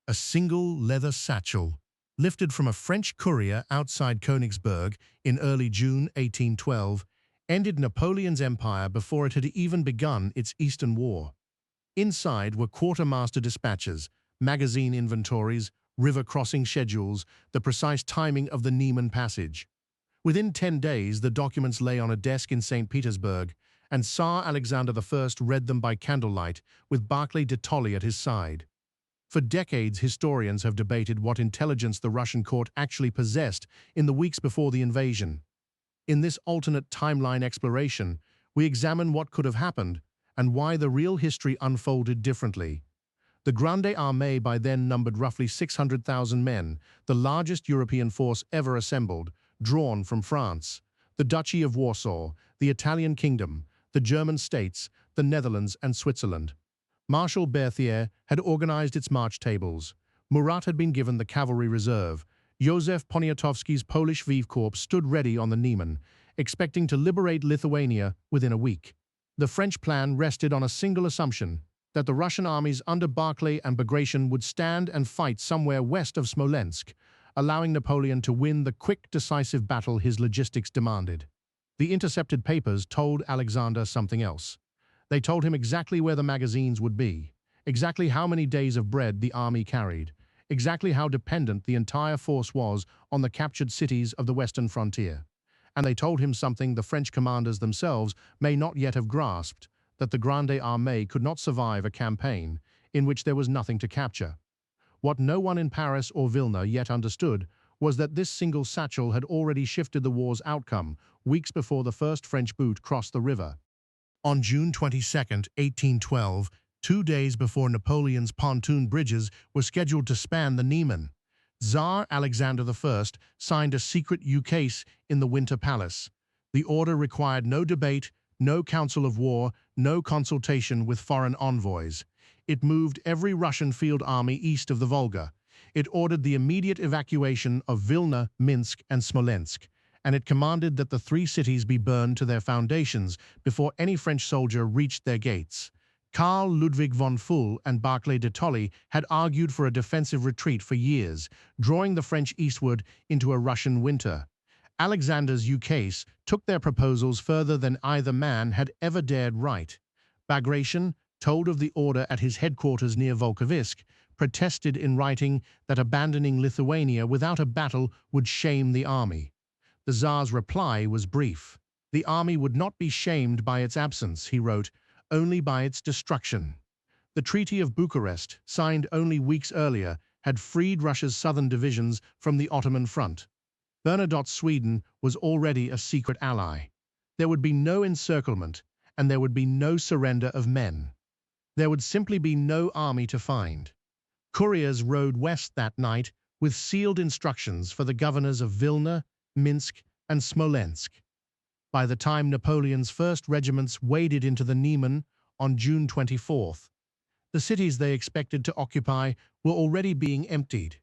A single leather satchel, lifted from a French courier outside Königsberg in early June 1812, ended Napoleon's empire before it had even begun its Eastern War. Inside were quartermaster dispatches, magazine inventories, river crossing schedules, the precise timing of the Niemen passage. Within 10 days, the documents lay on a desk in St. Petersburg, and Tsar Alexander I read them by candlelight, with Barclay de Tolly at his side. For decades, historians have debated what intelligence the Russian court actually possessed in the weeks before the invasion. In this alternate timeline exploration, we examine what could have happened and why the real history unfolded differently. The Grande Armée by then numbered roughly 600,000 men, the largest European force ever assembled, drawn from France, the Duchy of Warsaw, the Italian Kingdom, the German states, the Netherlands and Switzerland. Marshal Berthier had organized its march tables. Murat had been given the cavalry reserve. Józef Poniatowski's Polish Vive Corps stood ready on the Niemen, expecting to liberate Lithuania within a week. The French plan rested on a single assumption, that the Russian armies under Barclay and Bagration would stand and fight somewhere west of Smolensk, allowing Napoleon to win the quick, decisive battle his logistics demanded. The intercepted papers told Alexander something else. They told him exactly where the magazines would be, exactly how many days of bread the army carried, exactly how dependent the entire force was on the captured cities of the western frontier. And they told him something the French commanders themselves may not yet have grasped, that the Grande Armée could not survive a campaign in which there was nothing to capture. What no one in Paris or Vilna yet understood was that this single satchel had already shifted the war's outcome weeks before the first French boot crossed the river. On June 22, 1812, 2 days before Napoleon's pontoon bridges were scheduled to span the Niemen, Tsar Alexander I signed a secret ukase in the Winter Palace. The order required no debate, no council of war, no consultation with foreign envoys. It moved every Russian field army east of the Volga. It ordered the immediate evacuation of Vilna, Minsk, and Smolensk, and it commanded that the 3 cities be burned to their foundations before any French soldier reached their gates. Karl Ludwig von Fuhl and Barclay de Tolly had argued for a defensive retreat for years, drawing the French eastward into a Russian winter. Alexander's ukase took their proposals further than either man had ever dared write. Bagration, told of the order at his headquarters near Volkovisk, protested in writing that abandoning Lithuania without a battle would shame the army. The Tsar's reply was brief. The army would not be shamed by its absence, he wrote, only by its destruction. The Treaty of Bucharest, signed only weeks earlier, had freed Russia's southern divisions from the Ottoman front. Bernadotte's Sweden was already a secret ally. There would be no encirclement, and there would be no surrender of men. There would simply be no army to find. Couriers rode west that night with sealed instructions for the governors of Vilna, Minsk, and Smolensk. By the time Napoleon's first regiments waded into the Niemen on June 24th, the cities they expected to occupy were already being emptied.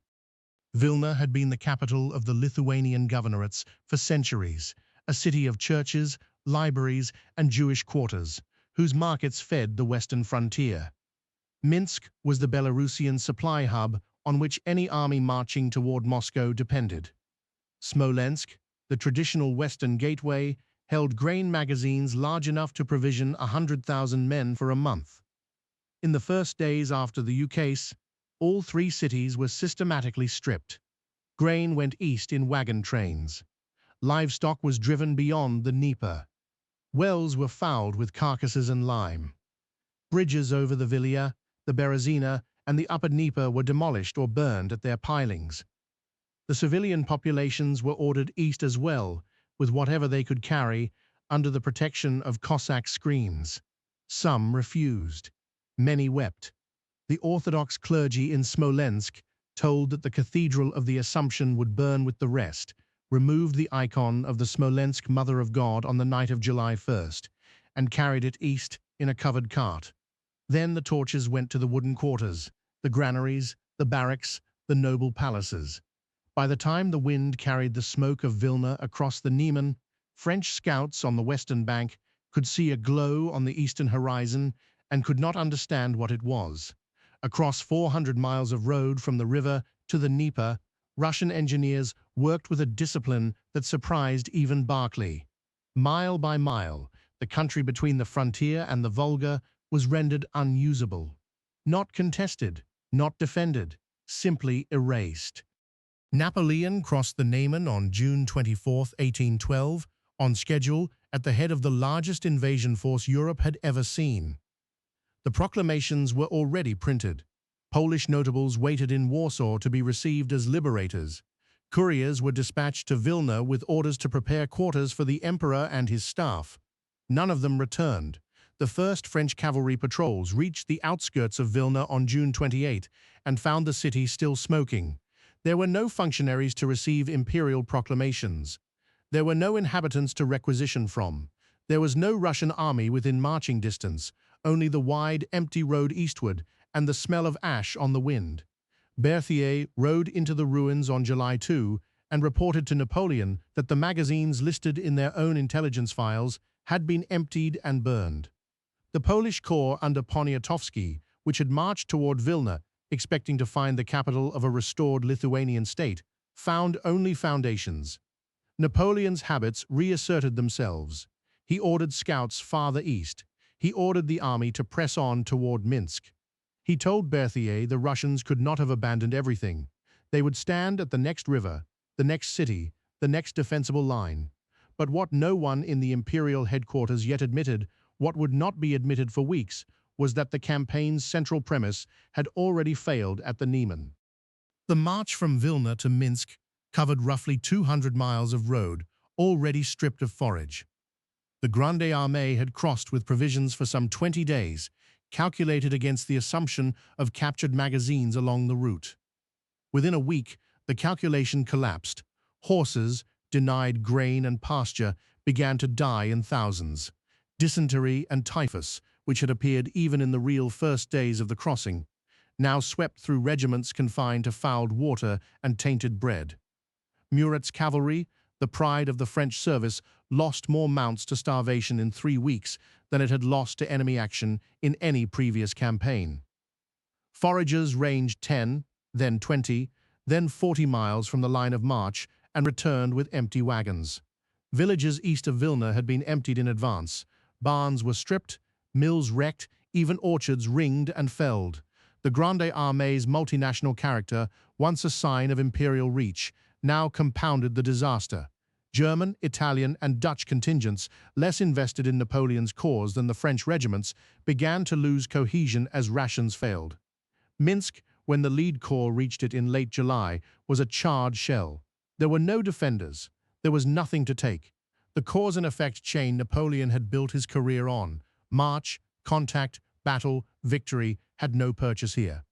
Vilna had been the capital of the Lithuanian governorates for centuries, a city of churches, libraries, and Jewish quarters, whose markets fed the western frontier. Minsk was the Belarusian supply hub on which any army marching toward Moscow depended. Smolensk, the traditional western gateway, held grain magazines large enough to provision 100,000 men for a month. In the first days after the ukase, all 3 cities were systematically stripped. Grain went east in wagon trains. Livestock was driven beyond the Dnieper. Wells were fouled with carcasses and lime. Bridges over the Vilna, the Berezina, and the upper Dnieper were demolished or burned at their pilings. The civilian populations were ordered east as well, with whatever they could carry, under the protection of Cossack screens. Some refused. Many wept. The Orthodox clergy in Smolensk, told that the Cathedral of the Assumption would burn with the rest, removed the icon of the Smolensk Mother of God on the night of July 1st, and carried it east in a covered cart. Then the torches went to the wooden quarters, the granaries, the barracks, the noble palaces. By the time the wind carried the smoke of Vilna across the Niemen, French scouts on the western bank could see a glow on the eastern horizon and could not understand what it was. Across 400 miles of road from the river to the Dnieper, Russian engineers worked with a discipline that surprised even Barclay. Mile by mile, the country between the frontier and the Volga was rendered unusable. Not contested, not defended, simply erased. Napoleon crossed the Niemen on June 24, 1812, on schedule at the head of the largest invasion force Europe had ever seen. The proclamations were already printed. Polish notables waited in Warsaw to be received as liberators. Couriers were dispatched to Vilna with orders to prepare quarters for the emperor and his staff. None of them returned. The first French cavalry patrols reached the outskirts of Vilna on June 28 and found the city still smoking. There were no functionaries to receive imperial proclamations. There were no inhabitants to requisition from. There was no Russian army within marching distance, only the wide, empty road eastward and the smell of ash on the wind. Berthier rode into the ruins on July 2 and reported to Napoleon that the magazines listed in their own intelligence files had been emptied and burned. The Polish corps under Poniatowski, which had marched toward Vilna, expecting to find the capital of a restored Lithuanian state, found only foundations. Napoleon's habits reasserted themselves. He ordered scouts farther east. He ordered the army to press on toward Minsk. He told Berthier the Russians could not have abandoned everything. They would stand at the next river, the next city, the next defensible line. But what no one in the imperial headquarters yet admitted, what would not be admitted for weeks, was that the campaign's central premise had already failed at the Niemen. The march from Vilna to Minsk covered roughly 200 miles of road, already stripped of forage. The Grande Armée had crossed with provisions for some 20 days, calculated against the assumption of captured magazines along the route. Within a week, the calculation collapsed. Horses, denied grain and pasture, began to die in thousands. Dysentery and typhus, which had appeared even in the real first days of the crossing, now swept through regiments confined to fouled water and tainted bread. Murat's cavalry, the pride of the French service, lost more mounts to starvation in 3 weeks than it had lost to enemy action in any previous campaign. Foragers ranged 10, then 20, then 40 miles from the line of march and returned with empty wagons. Villages east of Vilna had been emptied in advance. Barns were stripped, mills wrecked, even orchards ringed and felled. The Grande Armée's multinational character, once a sign of imperial reach, now compounded the disaster. German, Italian, and Dutch contingents, less invested in Napoleon's cause than the French regiments, began to lose cohesion as rations failed. Minsk, when the lead corps reached it in late July, was a charred shell. There were no defenders. There was nothing to take. The cause and effect chain Napoleon had built his career on, march, contact, battle, victory, had no purchase here.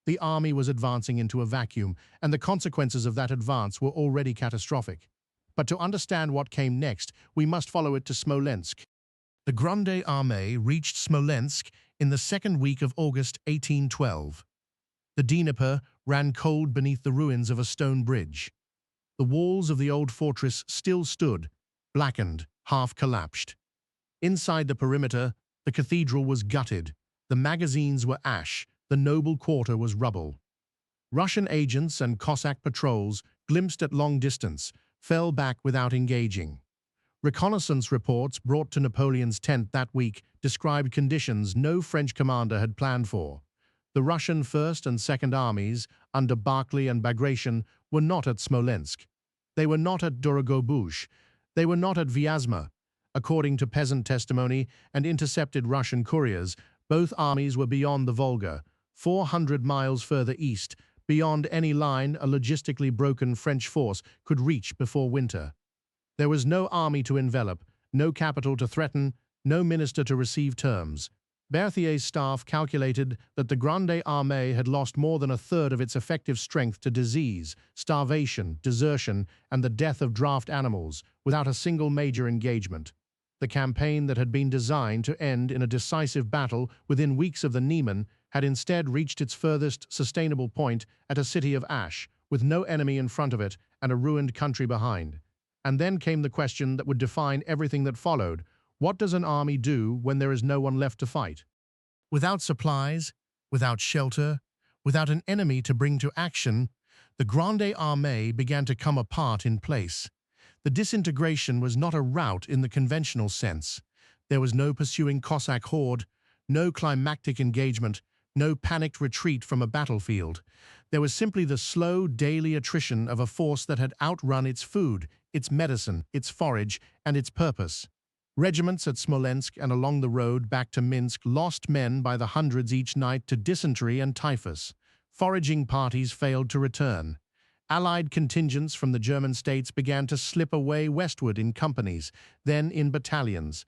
The army was advancing into a vacuum, and the consequences of that advance were already catastrophic. But to understand what came next, we must follow it to Smolensk. The Grande Armée reached Smolensk in the second week of August 1812. The Dnieper ran cold beneath the ruins of a stone bridge. The walls of the old fortress still stood, blackened, half collapsed. Inside the perimeter, the cathedral was gutted, the magazines were ash, the noble quarter was rubble. Russian agents and Cossack patrols, glimpsed at long distance, fell back without engaging. Reconnaissance reports brought to Napoleon's tent that week described conditions no French commander had planned for. The Russian First and Second Armies, under Barclay and Bagration, were not at Smolensk. They were not at Dorogobush. They were not at Vyazma. According to peasant testimony and intercepted Russian couriers, both armies were beyond the Volga, 400 miles further east, beyond any line a logistically broken French force could reach before winter. There was no army to envelop, no capital to threaten, no minister to receive terms. Berthier's staff calculated that the Grande Armée had lost more than a third of its effective strength to disease, starvation, desertion, and the death of draft animals, without a single major engagement. The campaign that had been designed to end in a decisive battle within weeks of the Niemen had instead reached its furthest sustainable point at a city of ash, with no enemy in front of it and a ruined country behind. And then came the question that would define everything that followed: what does an army do when there is no one left to fight? Without supplies, Without shelter, without an enemy to bring to action, the Grande Armée began to come apart in place. The disintegration was not a rout in the conventional sense. There was no pursuing Cossack horde, no climactic engagement, no panicked retreat from a battlefield. There was simply the slow, daily attrition of a force that had outrun its food, its medicine, its forage, and its purpose. Regiments at Smolensk and along the road back to Minsk lost men by the hundreds each night to dysentery and typhus. Foraging parties failed to return. Allied contingents from the German states began to slip away westward in companies, then in battalions.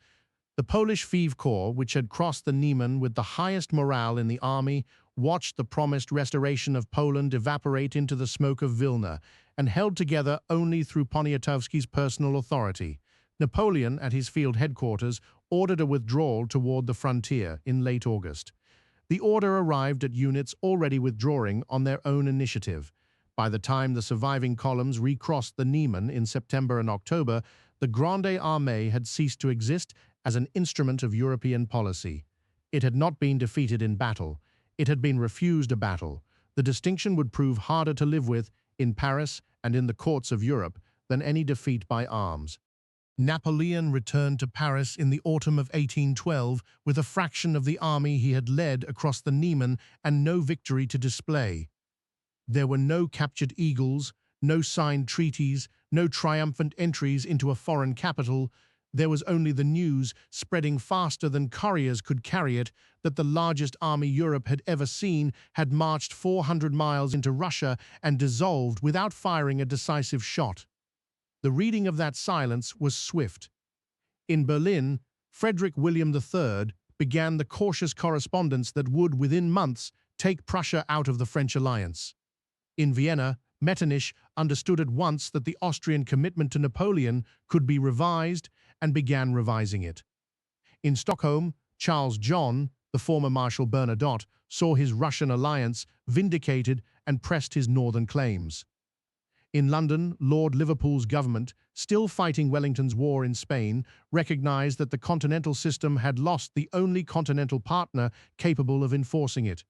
The Polish Five Corps, which had crossed the Niemen with the highest morale in the army, watched the promised restoration of Poland evaporate into the smoke of Vilna, and held together only through Poniatowski's personal authority. Napoleon, at his field headquarters, ordered a withdrawal toward the frontier in late August. The order arrived at units already withdrawing on their own initiative. By the time the surviving columns recrossed the Niemen in September and October, the Grande Armée had ceased to exist as an instrument of European policy. It had not been defeated in battle. It had been refused a battle. The distinction would prove harder to live with in Paris and in the courts of Europe than any defeat by arms. Napoleon returned to Paris in the autumn of 1812 with a fraction of the army he had led across the Niemen and no victory to display. There were no captured eagles, no signed treaties, no triumphant entries into a foreign capital. There was only the news, spreading faster than couriers could carry it, that the largest army Europe had ever seen had marched 400 miles into Russia and dissolved without firing a decisive shot. The reading of that silence was swift. In Berlin, Frederick William III began the cautious correspondence that would, within months, take Prussia out of the French alliance. In Vienna, Metternich understood at once that the Austrian commitment to Napoleon could be revised and began revising it. In Stockholm, Charles John, the former Marshal Bernadotte, saw his Russian alliance vindicated and pressed his northern claims. In London, Lord Liverpool's government, still fighting Wellington's war in Spain, recognized that the continental system had lost the only continental partner capable of enforcing it.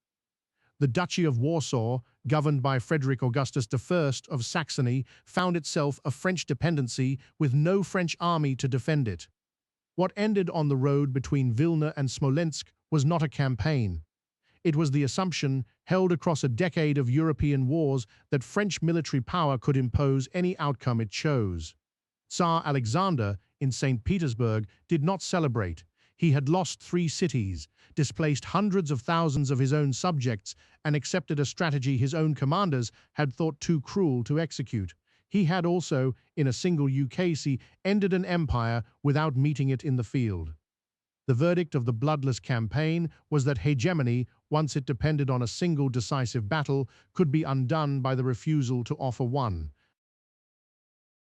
The Duchy of Warsaw, governed by Frederick Augustus I of Saxony, found itself a French dependency with no French army to defend it. What ended on the road between Vilna and Smolensk was not a campaign. It was the assumption, held across a decade of European wars, that French military power could impose any outcome it chose. Tsar Alexander, in St. Petersburg, did not celebrate. He had lost 3 cities, displaced hundreds of thousands of his own subjects, and accepted a strategy his own commanders had thought too cruel to execute. He had also, in a single ukase, ended an empire without meeting it in the field. The verdict of the Bloodless campaign was that hegemony, once it depended on a single decisive battle, could be undone by the refusal to offer one.